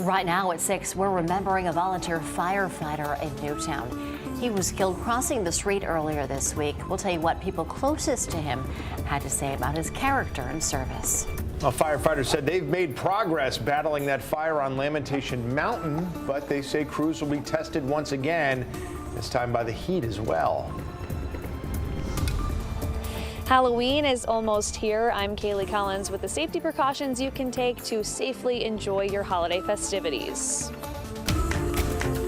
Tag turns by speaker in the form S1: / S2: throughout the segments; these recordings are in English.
S1: Right now at 6, we're remembering a volunteer firefighter in Newtown. He was killed crossing the street earlier this week. We'll tell you what people closest to him had to say about his character and service.
S2: A firefighter said they've made progress battling that fire on Lamentation Mountain, but they say crews will be tested once again, this time by the heat as well.
S3: Halloween is almost here. I'm Kaylee Collins with the safety precautions you can take to safely enjoy your holiday festivities.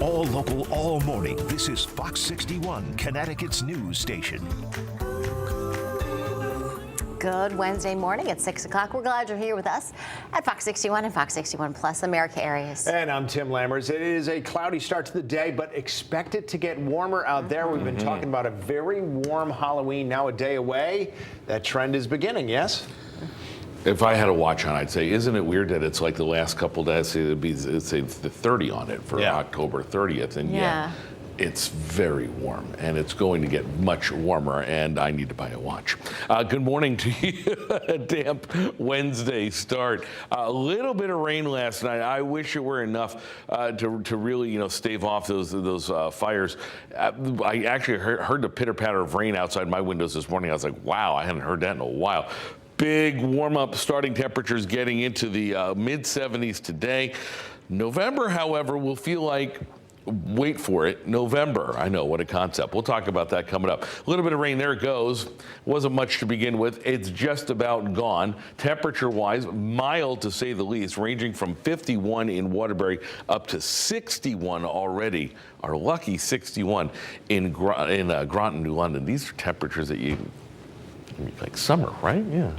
S4: All local, all morning. This is Fox 61, Connecticut's news station.
S1: Good Wednesday morning at 6 o'clock. We're glad you're here with us at Fox 61 and Fox 61 Plus America areas.
S2: And I'm Tim Lammers. It is a cloudy start to the day, but expect it to get warmer out there. We've been talking about a very warm Halloween, now a day away. That trend is beginning, yes?
S5: If I had a watch on, I'd say, isn't it weird that it's like the last couple days, it'd say the 30 on it for October 30th, and it's very warm, and it's going to get much warmer, and I need to buy a watch. Good morning to you. A damp Wednesday start. A little bit of rain last night. I wish it were enough to really, stave off those fires. I actually heard the pitter-patter of rain outside my windows this morning. I was like, wow, I hadn't heard that in a while. Big warm-up, starting temperatures getting into the mid-70s today. November, however, will feel like, wait for it, November. I know, what a concept. We'll talk about that coming up. A little bit of rain, there it goes. Wasn't much to begin with. It's just about gone. Temperature-wise, mild to say the least, ranging from 51 in Waterbury up to 61 already. Our lucky 61 in Groton, New London. These are temperatures that you like summer, right? Yeah.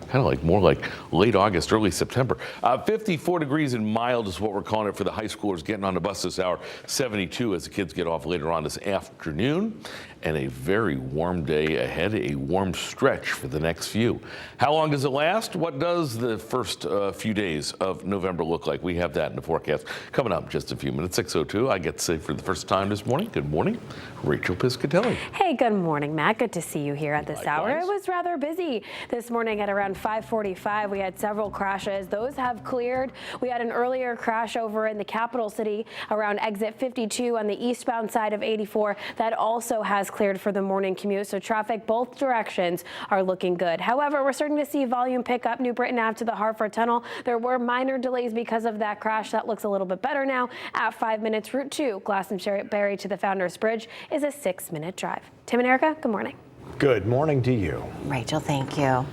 S5: Kind of like more like late August, early September. 54 degrees and mild is what we're calling it for the high schoolers getting on the bus this hour. 72 as the kids get off later on this afternoon. And a very warm day ahead, a warm stretch for the next few. How long does it last? What does the first few days of November look like? We have that in the forecast coming up in just a few minutes. 6:02, I get to say for the first time this morning, good morning, Rachel Piscatelli.
S6: Hey, good morning, Matt. Good to see you here at this hour. It was rather busy this morning at around 5:45. We had several crashes. Those have cleared. We had an earlier crash over in the capital city around exit 52 on the eastbound side of 84. That also has cleared for the morning commute, so traffic both directions are looking good. However, we're starting to see volume pick up New Britain Ave to the Hartford Tunnel. There were minor delays because of that crash. That looks a little bit better now. At 5 minutes, Route 2, Glastonbury to the Founders Bridge is a 6-minute drive. Tim and Erica, good morning.
S2: Good morning to you.
S1: Rachel, thank you.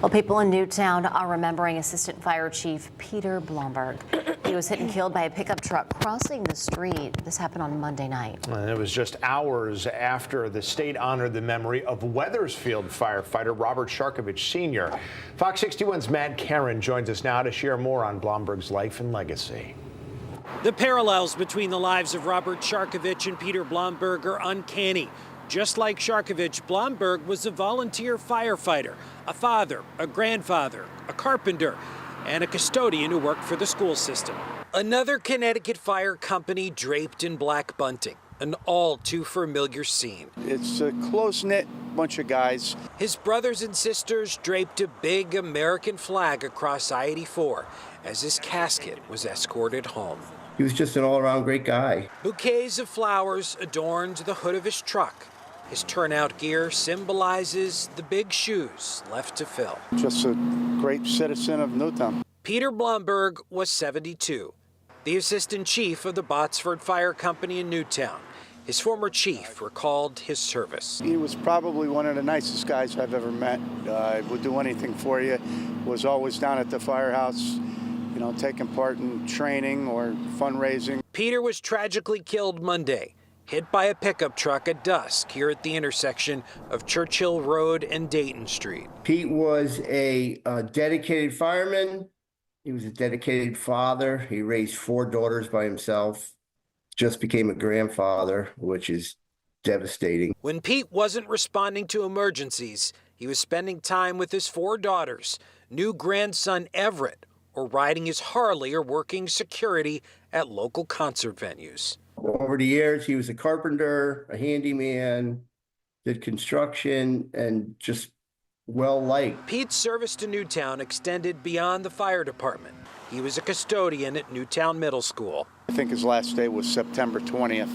S1: Well, people in Newtown are remembering Assistant Fire Chief Peter Blomberg. He was hit and killed by a pickup truck crossing the street. This happened on Monday night.
S2: And it was just hours after the state honored the memory of Wethersfield firefighter Robert Sharkovich Sr. Fox 61's Matt Karen joins us now to share more on Blomberg's life and legacy.
S7: The parallels between the lives of Robert Sharkovich and Peter Blomberg are uncanny. Just like Sharkovich, Blomberg was a volunteer firefighter, a father, a grandfather, a carpenter, and a custodian who worked for the school system. Another Connecticut fire company draped in black bunting, an all too familiar scene.
S8: It's a close-knit bunch of guys.
S7: His brothers and sisters draped a big American flag across I-84 as his casket was escorted home.
S9: He was just an all-around great guy.
S7: Bouquets of flowers adorned the hood of his truck. His turnout gear symbolizes the big shoes left to fill.
S8: Just a great citizen of Newtown.
S7: Peter Blomberg was 72, the assistant chief of the Botsford Fire Company in Newtown. His former chief recalled his service.
S8: He was probably one of the nicest guys I've ever met. Would do anything for you. Was always down at the firehouse, taking part in training or fundraising.
S7: Peter was tragically killed Monday, hit by a pickup truck at dusk here at the intersection of Churchill Road and Dayton Street.
S9: Pete was a dedicated fireman. He was a dedicated father. He raised 4 daughters by himself. Just became a grandfather, which is devastating.
S7: When Pete wasn't responding to emergencies, he was spending time with his 4 daughters, new grandson Everett, or riding his Harley or working security at local concert venues.
S9: Over the years, he was a carpenter, a handyman, did construction, and just well-liked.
S7: Pete's service to Newtown extended beyond the fire department. He was a custodian at Newtown Middle School.
S8: I think his last day was September 20th,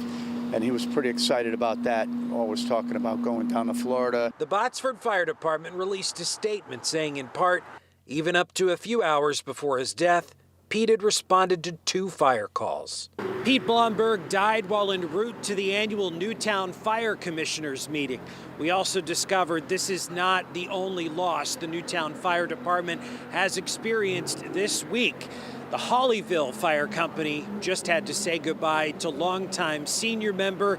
S8: and he was pretty excited about that, always talking about going down to Florida.
S7: The Botsford Fire Department released a statement saying, in part, even up to a few hours before his death, Pete had responded to 2 fire calls. Pete Blomberg died while en route to the annual Newtown Fire Commissioners meeting. We also discovered this is not the only loss the Newtown Fire Department has experienced this week. The Hollyville Fire Company just had to say goodbye to longtime senior member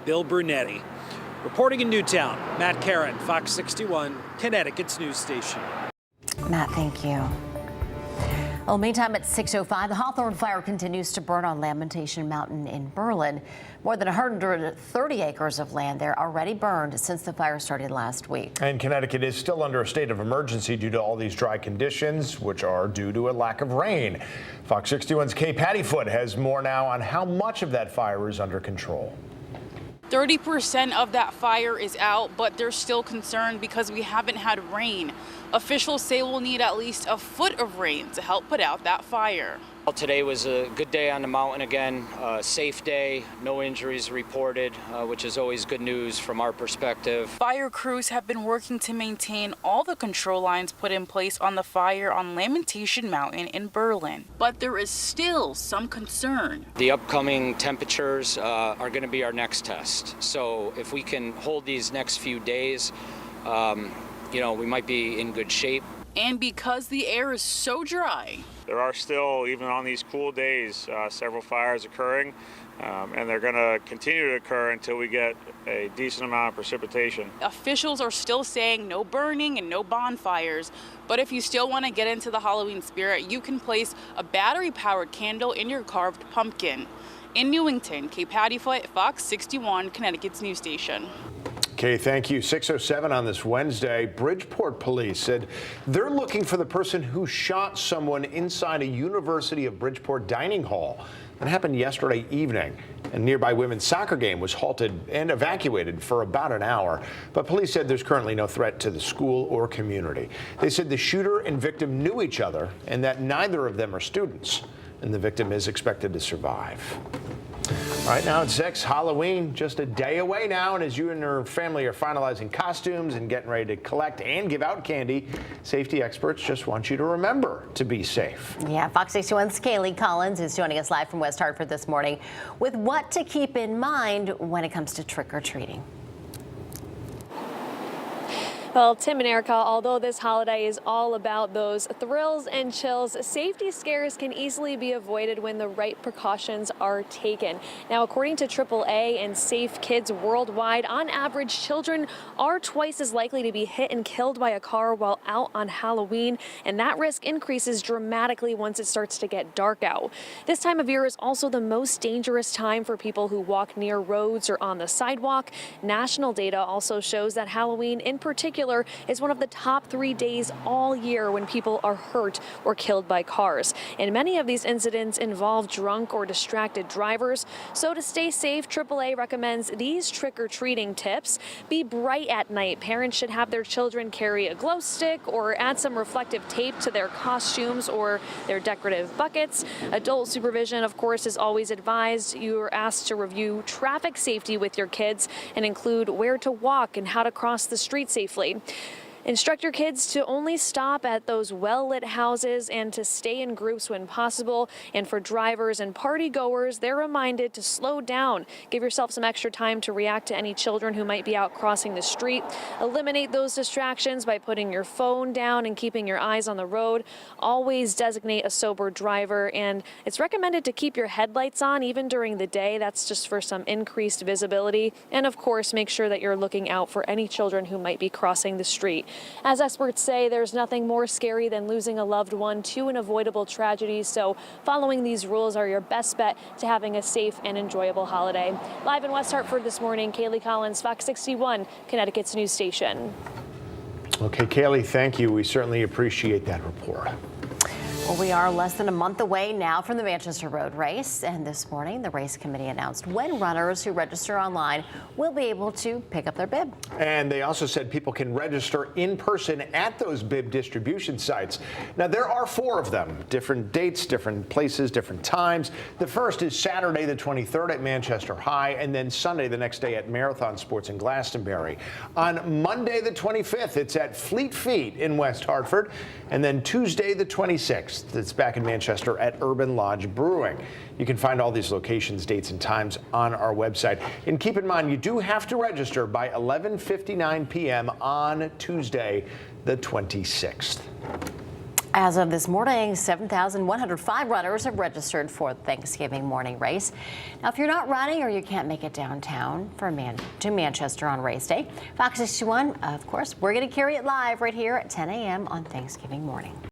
S7: Bill Brunetti. Reporting in Newtown, Matt Caron, Fox 61, Connecticut's news station.
S1: Matt, thank you. Well, meantime, at 6:05, the Hawthorne fire continues to burn on Lamentation Mountain in Berlin. More than 130 acres of land there already burned since the fire started last week.
S2: And Connecticut is still under a state of emergency due to all these dry conditions, which are due to a lack of rain. Fox 61's Kay Pattyfoot has more now on how much of that fire is under control.
S10: 30% of that fire is out, but they're still concerned because we haven't had rain. Officials say we'll need at least a foot of rain to help put out that fire.
S11: Well, today was a good day on the mountain again, safe day, no injuries reported, which is always good news from our perspective.
S10: Fire crews have been working to maintain all the control lines put in place on the fire on Lamentation Mountain in Berlin. But there is still some concern.
S11: The upcoming temperatures are going to be our next test. So if we can hold these next few days, we might be in good shape.
S10: And because the air is so dry,
S12: there are still, even on these cool days, several fires occurring, and they're going to continue to occur until we get a decent amount of precipitation.
S10: Officials are still saying no burning and no bonfires, but if you still want to get into the Halloween spirit, you can place a battery-powered candle in your carved pumpkin. In Newington, Kay Pattyfoot, Fox 61, Connecticut's news station.
S2: Okay, thank you. 6:07 on this Wednesday. Bridgeport police said they're looking for the person who shot someone inside a University of Bridgeport dining hall. That happened yesterday evening. A nearby women's soccer game was halted and evacuated for about an hour. But police said there's currently no threat to the school or community. They said the shooter and victim knew each other and that neither of them are students. And the victim is expected to survive. All right, now it's 6, Halloween, just a day away now, and as you and your family are finalizing costumes and getting ready to collect and give out candy, safety experts just want you to remember to be safe.
S1: Yeah, Fox 61's Kaylee Collins is joining us live from West Hartford this morning with what to keep in mind when it comes to trick-or-treating.
S3: Well, Tim and Erica, although this holiday is all about those thrills and chills, safety scares can easily be avoided when the right precautions are taken. Now, according to AAA and Safe Kids Worldwide, on average, children are twice as likely to be hit and killed by a car while out on Halloween, and that risk increases dramatically once it starts to get dark out. This time of year is also the most dangerous time for people who walk near roads or on the sidewalk. National data also shows that Halloween in particular is one of the top 3 days all year when people are hurt or killed by cars. And many of these incidents involve drunk or distracted drivers. So to stay safe, AAA recommends these trick-or-treating tips. Be bright at night. Parents should have their children carry a glow stick or add some reflective tape to their costumes or their decorative buckets. Adult supervision, of course, is always advised. You are asked to review traffic safety with your kids and include where to walk and how to cross the street safely. Instruct your kids to only stop at those well-lit houses and to stay in groups when possible. And for drivers and party goers, they're reminded to slow down. Give yourself some extra time to react to any children who might be out crossing the street. Eliminate those distractions by putting your phone down and keeping your eyes on the road. Always designate a sober driver, and it's recommended to keep your headlights on even during the day. That's just for some increased visibility. And of course, make sure that you're looking out for any children who might be crossing the street. As experts say, there's nothing more scary than losing a loved one to an avoidable tragedy, so following these rules are your best bet to having a safe and enjoyable holiday. Live in West Hartford this morning, Kaylee Collins, Fox 61, Connecticut's news station.
S2: Okay, Kaylee, thank you. We certainly appreciate that report.
S1: Well, we are less than a month away now from the Manchester Road Race, and this morning the race committee announced when runners who register online will be able to pick up their bib.
S2: And they also said people can register in person at those bib distribution sites. Now, there are 4 of them, different dates, different places, different times. The first is Saturday the 23rd at Manchester High, and then Sunday the next day at Marathon Sports in Glastonbury. On Monday the 25th, it's at Fleet Feet in West Hartford, and then Tuesday the 26th. It's back in Manchester at Urban Lodge Brewing. You can find all these locations, dates, and times on our website. And keep in mind, you do have to register by 11:59 p.m. on Tuesday, the 26th.
S1: As of this morning, 7,105 runners have registered for the Thanksgiving morning race. Now, if you're not running or you can't make it downtown to Manchester on race day, Fox 61, of course, we're going to carry it live right here at 10 a.m. on Thanksgiving morning.